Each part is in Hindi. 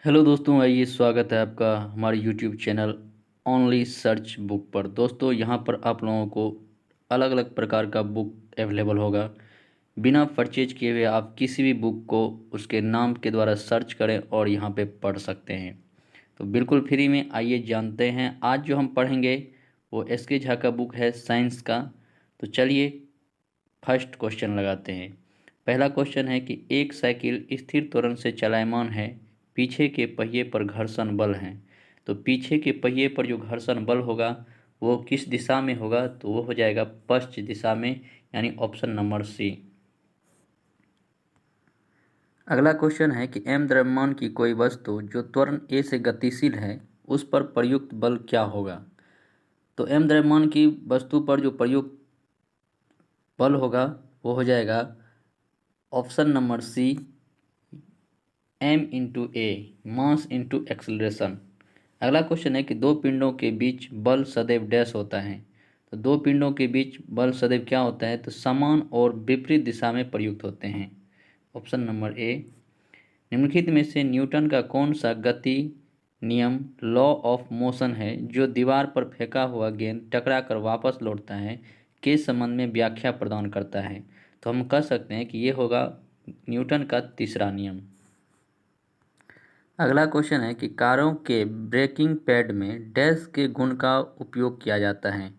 हेलो दोस्तों, आइए स्वागत है आपका हमारे YouTube channel only search book पर। दोस्तों, यहाँ पर आप लोगों को अलग अलग प्रकार का बुक अवेलेबल होगा। बिना परचेज किए हुए आप किसी भी बुक को उसके नाम के द्वारा सर्च करें और यहाँ पे पढ़ सकते हैं। तो बिल्कुल फ्री में। आइए जानते हैं आज जो हम पढ़ेंगे वो एस के झा का बुक है साइंस का। तो चलिए फर्स्ट क्वेश्चन लगाते हैं। पहला क्वेश्चन है कि एक साइकिल स्थिर त्वरण से चलायमान है, पीछे के पहिए पर घर्षण बल है। तो पीछे के पहिए पर जो घर्षण बल होगा वो किस दिशा में होगा? तो वो हो जाएगा पश्चिम दिशा में, यानी ऑप्शन नंबर सी। अगला क्वेश्चन है कि एम द्रव्यमान की कोई वस्तु जो त्वरण ए से गतिशील है उस पर प्रयुक्त बल क्या होगा? तो एम द्रव्यमान की वस्तु पर जो प्रयुक्त बल होगा वो हो जाएगा option number C, m/a, mass into acceleration. अगला क्वेश्चन है कि दो पिंडों के बीच बल सदैव डैश होता है। तो दो पिंडों के बीच बल सदैव क्या होता है? तो समान और विपरीत दिशा में प्रयुक्त होते हैं। Option number A. निम्नलिखित में से न्यूटन का कौन सा गति नियम लॉ ऑफ मोशन है जो दीवार पर फेंका हुआ गेंद टकरा कर वापस लौटता है के संबंध में व्याख्या प्रदान करता है? तो हम कह सकते हैं कि ये होगा न्यूटन का तीसरा नियम। अगला क्वेश्चन है कि कारों के ब्रेकिंग पैड में डैश के गुण का उपयोग किया जाता है।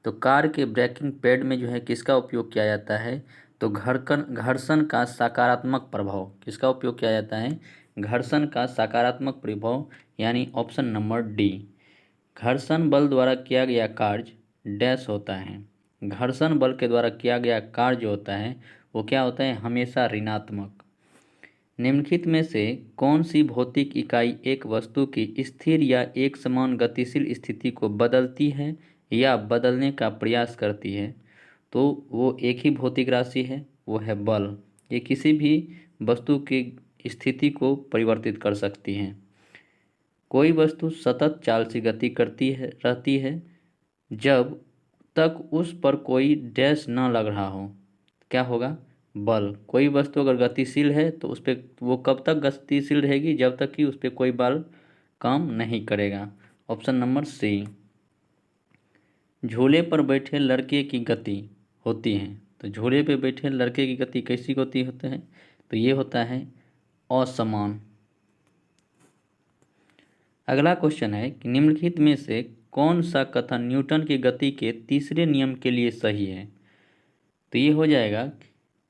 तो कार के ब्रेकिंग पैड में जो है किसका उपयोग किया जाता है? तो घर्षण का सकारात्मक प्रभाव। किसका उपयोग किया जाता है? घर्षण का सकारात्मक प्रभाव, यानी ऑप्शन नंबर डी। घर्षण बल द्वारा किया गया कार्य डैश होता है। घर्षण बल के द्वारा किया गया कार्य जो होता है वो क्या होता है? हमेशा ऋणात्मक। निम्नलिखित में से कौन सी भौतिक इकाई एक वस्तु की स्थिर या एक समान गतिशील स्थिति को बदलती है या बदलने का प्रयास करती है? तो वो एक ही भौतिक राशि है, वो है बल। ये किसी भी वस्तु की स्थिति को परिवर्तित कर सकती है। कोई वस्तु सतत चाल से गति करती है रहती है जब तक उस पर कोई डैश न लग रहा हो। क्या होगा? बल। कोई वस्तु अगर गतिशील है तो उस पर वो कब तक गतिशील रहेगी? जब तक कि उस पर कोई बल काम नहीं करेगा। Option number C. झूले पर बैठे लड़के की गति होती है। तो झूले पे बैठे लड़के की गति कैसी होती है? तो ये होता है असमान। अगला क्वेश्चन है कि निम्नलिखित में से कौन सा कथन न्यूटन की गति के तीसरे नियम के लिए सही है? तो ये हो जाएगा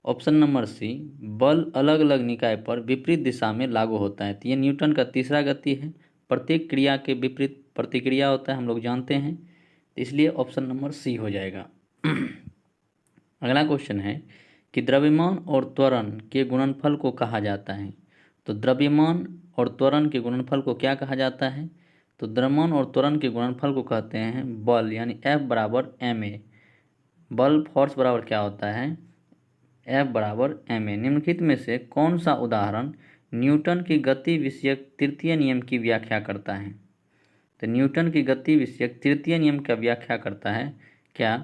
ऑप्शन नंबर सी, बल अलग अलग निकाय पर विपरीत दिशा में लागू होता है। तो ये न्यूटन का तीसरा गति है। प्रत्येक क्रिया के विपरीत प्रतिक्रिया होता है, हम लोग जानते हैं। तो इसलिए ऑप्शन नंबर सी हो जाएगा। अगला क्वेश्चन है कि द्रव्यमान और त्वरण के गुणनफल को कहा जाता है। तो द्रव्यमान और त्वरण के गुणनफल को क्या कहा जाता है? तो द्रव्यमान और त्वरण के गुणनफल को कहते हैं बल, यानी F बराबर ma। बल फोर्स बराबर क्या होता है? F बराबर ma। निम्नलिखित में से कौन सा उदाहरण न्यूटन की गति विषयक तृतीय नियम की व्याख्या करता है? तो न्यूटन की गति विषयक तृतीय नियम का व्याख्या करता है क्या?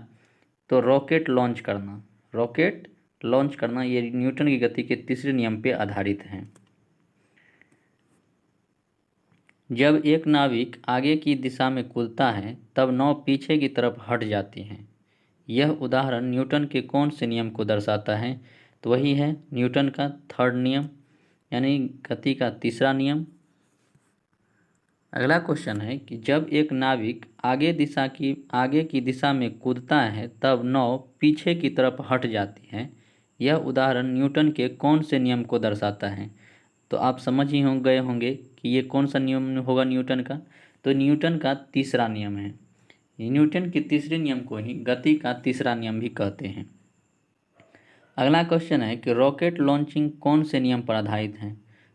तो रॉकेट लॉन्च करना। रॉकेट लॉन्च करना ये न्यूटन की गति के तीसरे नियम पे आधारित है। जब एक नाविक आगे की दिशा में कूदता है तब नाव पीछे की तरफ हट जाती है। यह उदाहरण न्यूटन के कौन से नियम को दर्शाता है? तो वही है न्यूटन का थर्ड नियम, यानी गति का तीसरा नियम। अगला क्वेश्चन है कि जब एक नाविक आगे की दिशा में कूदता है तब नाव पीछे की तरफ हट जाती है। यह उदाहरण न्यूटन के कौन से नियम को दर्शाता है? तो आप समझ ही गए होंगे कि ये कौन सा नियम होगा न्यूटन का। तो न्यूटन का तीसरा नियम है। न्यूटन के तीसरे नियम को ही गति का तीसरा नियम भी कहते हैं। अगला क्वेश्चन है कि रॉकेट लॉन्चिंग कौन से नियम पर आधारित है?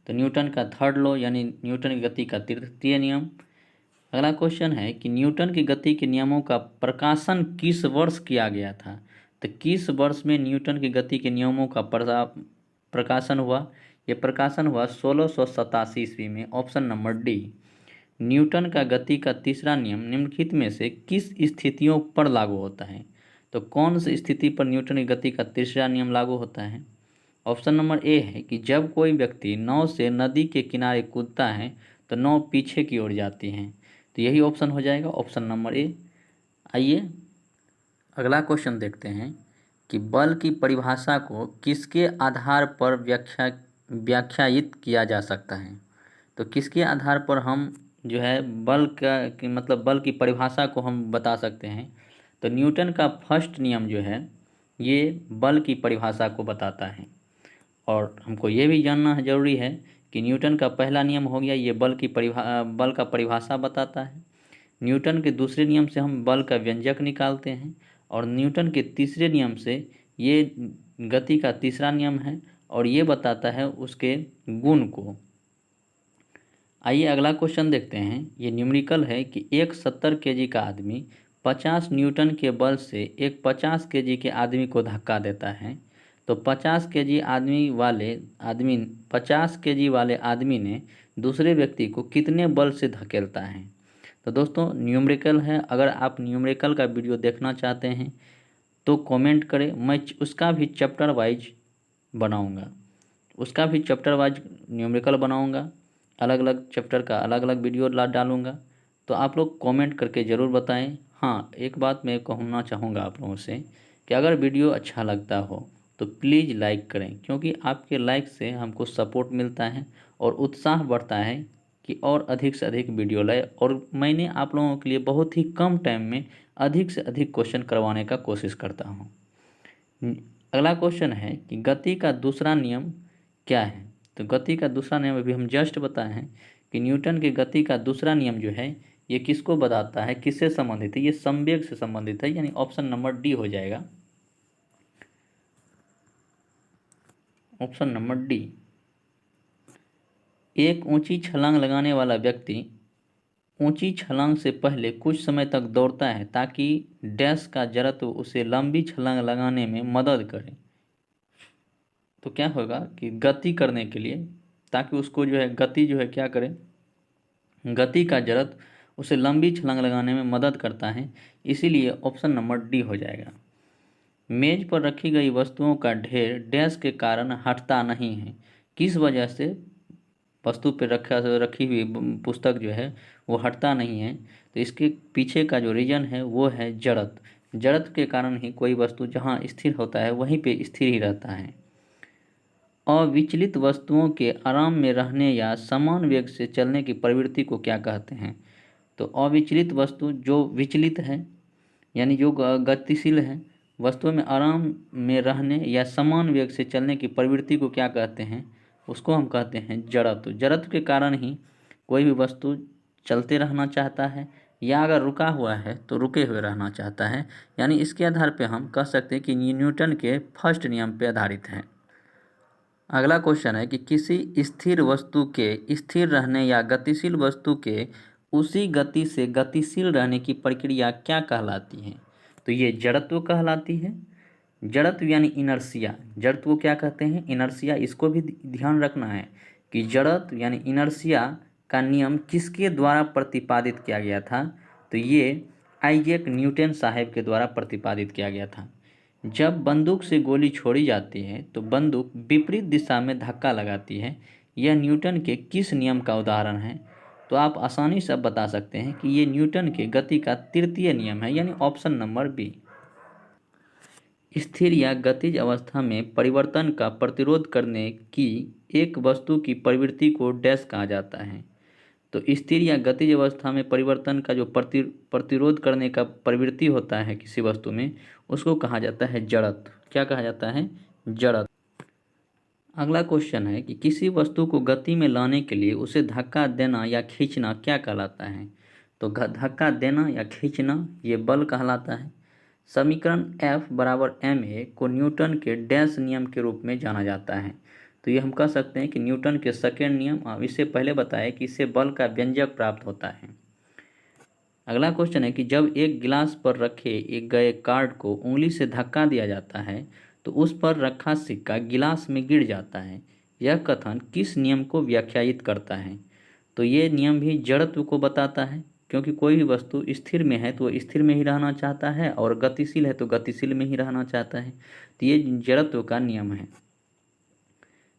तो न्यूटन का थर्ड लॉ, यानी न्यूटन की गति का तृतीय नियम। अगला क्वेश्चन है कि न्यूटन की गति के नियमों का प्रकाशन किस वर्ष किया गया था? तो किस वर्ष में न्यूटन की गति के नियमों का प्रकाशन हुआ? यह प्रकाशन हुआ 1687 ईस्वी में। Option number D. न्यूटन का गति का तीसरा नियम निम्नलिखित में से किस स्थितियों पर लागू होता है? तो कौन सी स्थिति पर न्यूटन की गति का तीसरा नियम लागू होता है? ऑप्शन नंबर ए है कि जब कोई व्यक्ति नाव से नदी के किनारे कूदता है तो नाव पीछे की ओर जाती है। तो यही ऑप्शन हो जाएगा, ऑप्शन नंबर ए। आइए अगला क्वेश्चन देखते हैं कि बल की परिभाषा को किसके आधार पर व्याख्यायित किया जा सकता है। तो किसके आधार पर हम जो है बल का मतलब बल की परिभाषा को हम बता सकते हैं। तो न्यूटन का फर्स्ट नियम जो है ये बल की परिभाषा को बताता है। और हमको ये भी जानना जरूरी है कि न्यूटन का पहला नियम हो गया ये बल का परिभाषा बताता है। न्यूटन के दूसरे नियम से हम बल का व्यंजक निकालते हैं और न्यूटन के तीसरे नियम से ये गति का तीसरा नियम है और ये बताता है उसके गुण को। आइए अगला क्वेश्चन देखते हैं। ये न्यूमेरिकल है कि एक 70 केजी का आदमी 50 न्यूटन के बल से एक 50 केजी के आदमी को धक्का देता है। तो 50 केजी वाले आदमी ने दूसरे व्यक्ति को कितने बल से धकेलता है। तो दोस्तों न्यूमेरिकल है, अगर आप न्यूमेरिकल का वीडियो देखना चाहते हैं तो कमेंट करें, मैं उसका भी चैप्टर वाइज बनाऊंगा, न्यूमेरिकल बनाऊंगा, अलग अलग चैप्टर का अलग अलग वीडियो डालूंगा। तो आप लोग कमेंट करके ज़रूर बताएं। हाँ, एक बात मैं कहना चाहूँगा आप लोगों से कि अगर वीडियो अच्छा लगता हो तो प्लीज़ लाइक करें, क्योंकि आपके लाइक से हमको सपोर्ट मिलता है और उत्साह बढ़ता है कि और अधिक से अधिक वीडियो लाए। और मैंने आप लोगों के लिए बहुत ही कम टाइम में अधिक से अधिक क्वेश्चन करवाने का कोशिश करता हूँ। अगला क्वेश्चन है कि गति का दूसरा नियम क्या है। तो गति का दूसरा नियम अभी हम जस्ट बताए हैं कि न्यूटन के गति का दूसरा नियम जो है ये किसको बताता है, किससे संबंधित है, ये संवेग से संबंधित है, यानी ऑप्शन नंबर डी हो जाएगा, ऑप्शन नंबर डी। एक ऊंची छलांग लगाने वाला व्यक्ति ऊंची छलांग से पहले कुछ समय तक दौड़ता है ताकि डैश का जड़त्व उसे लंबी छलांग लगाने में मदद करे। तो क्या होगा कि गति करने के लिए, ताकि उसको जो है गति जो है क्या करे, गति का जड़त्व उसे लंबी छलांग लगाने में मदद करता है, इसीलिए ऑप्शन नंबर डी हो जाएगा। मेज पर रखी गई वस्तुओं का ढेर डैश के कारण हटता नहीं है। किस वजह से वस्तु पर रखी हुई पुस्तक जो है वो हटता नहीं है। तो इसके पीछे का जो रीजन है वो है जड़त्व। जड़त्व के कारण ही कोई वस्तु जहाँ स्थिर होता है वहीं पे स्थिर ही रहता है। अविचलित वस्तुओं के आराम में रहने या समान वेग से चलने की प्रवृत्ति को क्या कहते हैं। तो अविचलित वस्तु जो विचलित है यानी जो गतिशील है, वस्तुओं में आराम में रहने या समान वेग से चलने की प्रवृत्ति को क्या कहते हैं, उसको हम कहते हैं जड़त्व। जड़त्व के कारण ही कोई भी वस्तु चलते रहना चाहता है या अगर रुका हुआ है तो रुके हुए रहना चाहता है। यानी इसके आधार पे हम कह सकते हैं कि न्यूटन के फर्स्ट नियम पे आधारित है। अगला क्वेश्चन है कि किसी स्थिर वस्तु के स्थिर रहने या गतिशील वस्तु के उसी गति से गतिशील रहने की प्रक्रिया क्या कहलाती है। तो ये जड़त्व कहलाती है। जड़त्व यानी इनर्शिया, जड़त्व को क्या कहते हैं, इनर्शिया। इसको भी ध्यान रखना है कि जड़त्व यानी इनर्शिया का नियम किसके द्वारा प्रतिपादित किया गया था। तो ये आइजैक न्यूटन साहब के द्वारा प्रतिपादित किया गया था। जब बंदूक से गोली छोड़ी जाती है तो बंदूक विपरीत दिशा में धक्का लगाती है। यह न्यूटन के किस नियम का उदाहरण है। तो आप आसानी से बता सकते हैं कि ये न्यूटन के गति का तृतीय नियम है, यानी ऑप्शन नंबर बी। स्थिर या गतिज अवस्था में परिवर्तन का प्रतिरोध करने की एक वस्तु की प्रवृत्ति को डैश कहा जाता है। तो स्थिर या गतिज अवस्था में परिवर्तन का जो प्रतिरोध करने का प्रवृत्ति होता है किसी वस्तु में, उसको कहा जाता है जड़त्व। क्या कहा जाता है, जड़त्व। अगला क्वेश्चन है कि किसी वस्तु को गति में लाने के लिए उसे धक्का देना या खींचना क्या कहलाता है। तो धक्का देना या खींचना ये बल कहलाता है। समीकरण F बराबर ma को न्यूटन के डैश नियम के रूप में जाना जाता है। तो ये हम कह सकते हैं कि न्यूटन के सेकेंड नियम। इससे पहले बताया कि इससे बल का व्यंजक प्राप्त होता है। अगला क्वेश्चन है कि जब एक गिलास पर रखे गए कार्ड को उंगली से धक्का दिया जाता है तो उस पर रखा सिक्का गिलास में गिर जाता है। यह कथन किस नियम को व्याख्यायित करता है। तो ये नियम भी जड़त्व को बताता है, क्योंकि कोई भी वस्तु स्थिर में है तो स्थिर में ही रहना चाहता है और गतिशील है तो गतिशील में ही रहना चाहता है। तो ये जड़त्व का नियम है।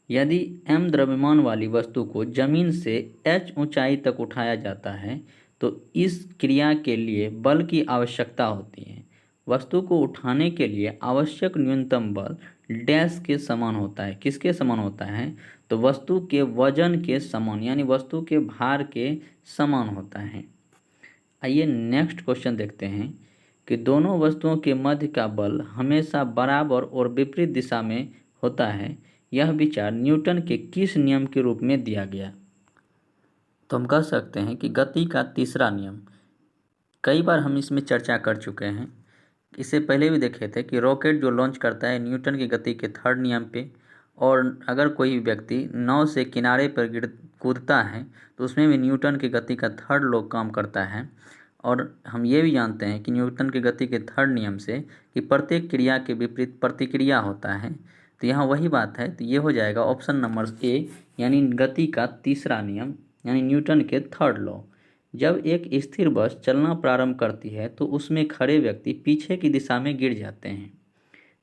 यदि m द्रव्यमान वाली वस्तु को जमीन से h ऊंचाई तक उठाया जाता है तो इस क्रिया के लिए बल की आवश्यकता होती है। वस्तु को उठाने के लिए आवश्यक न्यूनतम बल डैश के समान होता है। किसके समान होता है? तो वस्तु के वजन के समान, यानी वस्तु के भार के समान होता है। आइए नेक्स्ट क्वेश्चन देखते हैं कि दोनों वस्तुओं के मध्य का बल हमेशा बराबर और विपरीत दिशा में होता है। यह विचार न्यूटन के किस नियम के रूप में दिया गया? तो हम कह सकते हैं कि गति का तीसरा नियम। कई बार हम इसमें चर्चा कर चुके हैं, इससे पहले भी देखे थे कि रॉकेट जो लॉन्च करता है न्यूटन की गति के थर्ड नियम पे, और अगर कोई व्यक्ति नाव से किनारे पर कूदता है तो उसमें भी न्यूटन की गति का थर्ड लॉ काम करता है। और हम ये भी जानते हैं कि न्यूटन की गति के थर्ड नियम से कि प्रत्येक क्रिया के विपरीत प्रतिक्रिया होता है। तो यहाँ वही बात है, तो ये हो जाएगा ऑप्शन नंबर ए, यानी गति का तीसरा नियम, यानी न्यूटन के थर्ड लॉ। जब एक स्थिर बस चलना प्रारंभ करती है तो उसमें खड़े व्यक्ति पीछे की दिशा में गिर जाते हैं।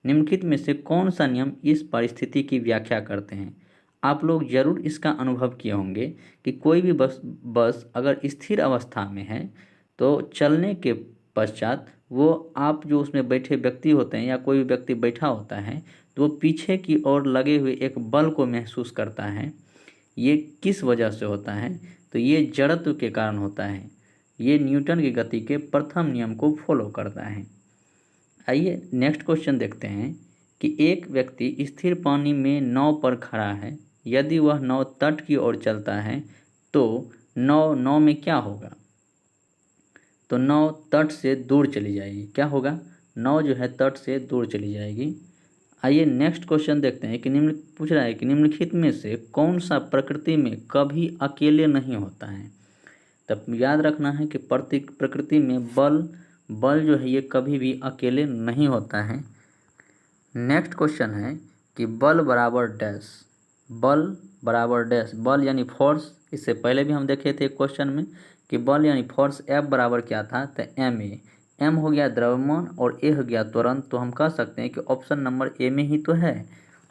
निम्नलिखित में से कौन सा नियम इस परिस्थिति की व्याख्या करते हैं? आप लोग जरूर इसका अनुभव किए होंगे कि कोई भी बस अगर स्थिर अवस्था में है तो चलने के पश्चात वो आप जो उसमें बैठे व्यक्ति होते हैं या कोई भी व्यक्ति बैठा होता है तो वो पीछे की ओर लगे हुए एक बल को महसूस करता है। ये किस वजह से होता है? तो ये जड़त्व के कारण होता है। ये न्यूटन की गति के प्रथम नियम को फॉलो करता है। आइए नेक्स्ट क्वेश्चन देखते हैं कि एक व्यक्ति स्थिर पानी में नाव पर खड़ा है। यदि वह नाव तट की ओर चलता है तो नाव में क्या होगा? तो नाव तट से दूर चली जाएगी। क्या होगा? नाव जो है तट से दूर चली जाएगी। आइए नेक्स्ट क्वेश्चन देखते हैं कि पूछ रहा है कि निम्नलिखित में से कौन सा प्रकृति में कभी अकेले नहीं होता है? तब याद रखना है कि प्रकृति में बल जो है ये कभी भी अकेले नहीं होता है। नेक्स्ट क्वेश्चन है कि बल बराबर डैश। बल बराबर डैश, बल यानी फोर्स। इससे पहले भी हम देखे थे क्वेश्चन में कि बल यानी फोर्स F बराबर क्या था? तो m हो गया द्रव्यमान और a हो गया त्वरण। तो हम कह सकते हैं कि ऑप्शन नंबर ए में ही तो है,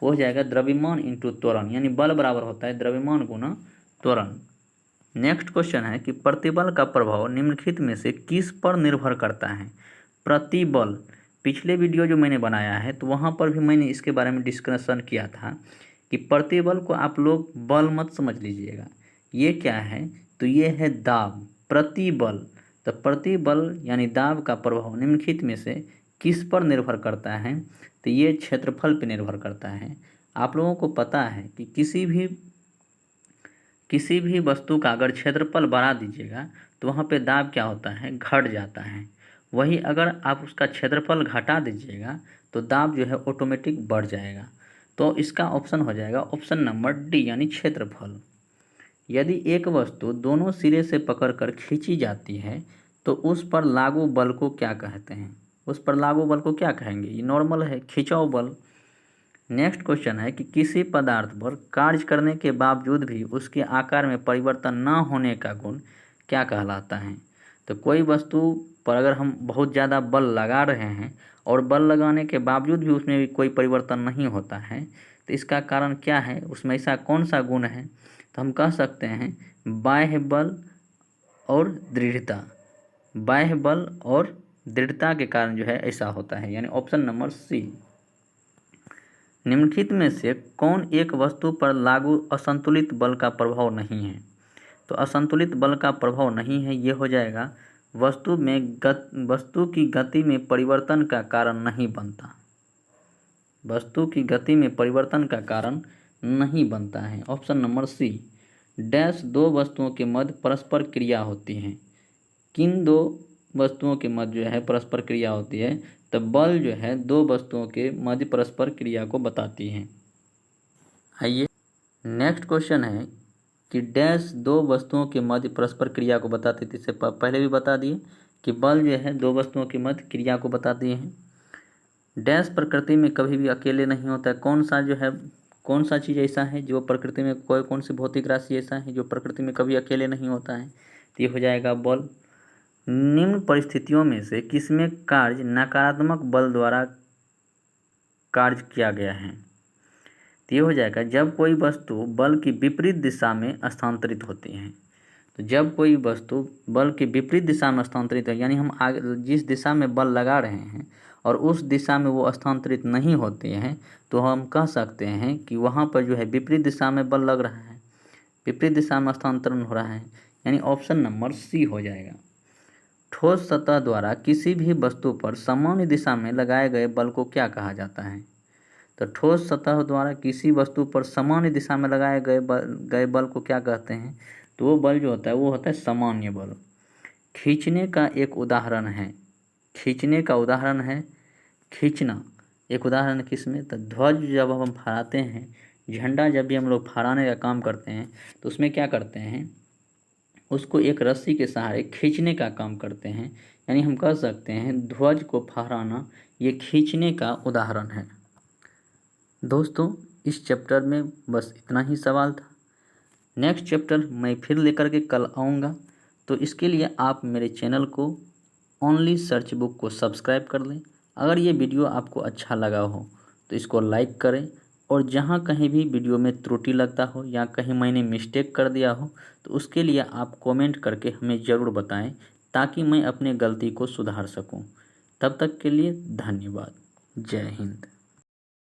वो हो जाएगा द्रव्यमान इंटू त्वरण, यानी बल बराबर होता है द्रव्यमान गुना त्वरण। नेक्स्ट क्वेश्चन है कि प्रतिबल का प्रभाव निम्नलिखित में से किस पर निर्भर करता है? प्रतिबल, पिछले वीडियो जो मैंने बनाया है तो वहाँ पर भी मैंने इसके बारे में डिस्कशन किया था कि प्रतिबल को आप लोग बल मत समझ लीजिएगा। ये क्या है? तो ये है दाब। प्रतिबल, तो प्रतिबल यानी दाब का प्रभाव निम्नलिखित में से किस पर निर्भर करता है? तो ये क्षेत्रफल पर निर्भर करता है। आप लोगों को पता है कि किसी भी वस्तु का अगर क्षेत्रफल बढ़ा दीजिएगा तो वहाँ पे दाब क्या होता है? घट जाता है। वही अगर आप उसका क्षेत्रफल घटा दीजिएगा तो दाब जो है ऑटोमेटिक बढ़ जाएगा। तो इसका ऑप्शन हो जाएगा ऑप्शन नंबर डी, यानी क्षेत्रफल। यदि एक वस्तु दोनों सिरे से पकड़कर खींची जाती है तो उस पर लागू बल को क्या कहते हैं? उस पर लागू बल को क्या कहेंगे? ये नॉर्मल है, खिंचाव बल। नेक्स्ट क्वेश्चन है कि किसी पदार्थ पर कार्य करने के बावजूद भी उसके आकार में परिवर्तन न होने का गुण क्या कहलाता है? तो कोई वस्तु पर अगर हम बहुत ज़्यादा बल लगा रहे हैं और बल लगाने के बावजूद भी उसमें भी कोई परिवर्तन नहीं होता है तो इसका कारण क्या है? उसमें ऐसा कौन सा गुण है? तो हम कह सकते हैं बाह्य बल और दृढ़ता। बाह्य बल और दृढ़ता के कारण जो है ऐसा होता है, यानी ऑप्शन नंबर सी। निम्नलिखित में से कौन एक वस्तु पर लागू असंतुलित बल का प्रभाव नहीं है? तो असंतुलित बल का प्रभाव नहीं है, ये हो जाएगा वस्तु की गति में परिवर्तन का कारण नहीं बनता। वस्तु की गति में परिवर्तन का कारण नहीं बनता है, ऑप्शन नंबर सी। डैश दो वस्तुओं के मध्य परस्पर क्रिया होती है। किन दो वस्तुओं के मध्य जो है परस्पर क्रिया होती है? तो बल जो है दो वस्तुओं के मध्य परस्पर क्रिया को बताती है। आइए नेक्स्ट क्वेश्चन है कि डैश दो वस्तुओं के मध्य परस्पर क्रिया को बताती थी। इससे पहले भी बता दिए कि बल जो है दो वस्तुओं के मध्य क्रिया को बताती है। डैश प्रकृति में कभी भी अकेले नहीं होता है। कौन सा चीज़ ऐसा है जो प्रकृति में कौन सी भौतिक राशि ऐसा है जो प्रकृति में कभी अकेले नहीं होता है? तो ये हो जाएगा बल। निम्न परिस्थितियों में से किसमें कार्य नकारात्मक बल द्वारा कार्य किया गया है? तो ये हो जाएगा जब कोई वस्तु बल की विपरीत दिशा में स्थानांतरित होती है। तो जब कोई वस्तु बल की विपरीत दिशा में स्थानांतरित है, यानी हम आगे जिस दिशा में बल लगा रहे हैं और उस दिशा में वो स्थानांतरित नहीं होते हैं, तो हम कह सकते हैं कि वहाँ पर जो है विपरीत दिशा में बल लग रहा है, विपरीत दिशा में स्थानांतरण हो रहा है, यानी ऑप्शन नंबर सी हो जाएगा। ठोस सतह द्वारा किसी भी वस्तु पर सामान्य दिशा में लगाए गए बल को क्या कहा जाता है? तो ठोस सतह द्वारा किसी वस्तु पर सामान्य दिशा में लगाए गए बल को क्या कहते हैं? तो वो बल जो होता है वो होता है सामान्य बल। खींचने का एक उदाहरण है, खींचने का उदाहरण है खींचना। एक उदाहरण किसमें? तो ध्वज जब हम फहराते हैं, झंडा जब भी हम लोग फहराने का काम करते हैं तो उसमें क्या करते हैं, उसको एक रस्सी के सहारे खींचने का काम करते हैं। यानी हम कह सकते हैं ध्वज को फहराना ये खींचने का उदाहरण है। दोस्तों इस चैप्टर में बस इतना ही सवाल था। नेक्स्ट चैप्टर मैं फिर लेकर के कल आऊँगा, तो इसके लिए आप मेरे चैनल को ओनली सर्च बुक को सब्सक्राइब कर लें। अगर ये वीडियो आपको अच्छा लगा हो तो इसको लाइक करें, और जहाँ कहीं भी वीडियो में त्रुटि लगता हो या कहीं मैंने मिस्टेक कर दिया हो तो उसके लिए आप कमेंट करके हमें ज़रूर बताएं, ताकि मैं अपने गलती को सुधार सकूं। तब तक के लिए धन्यवाद। जय हिंद।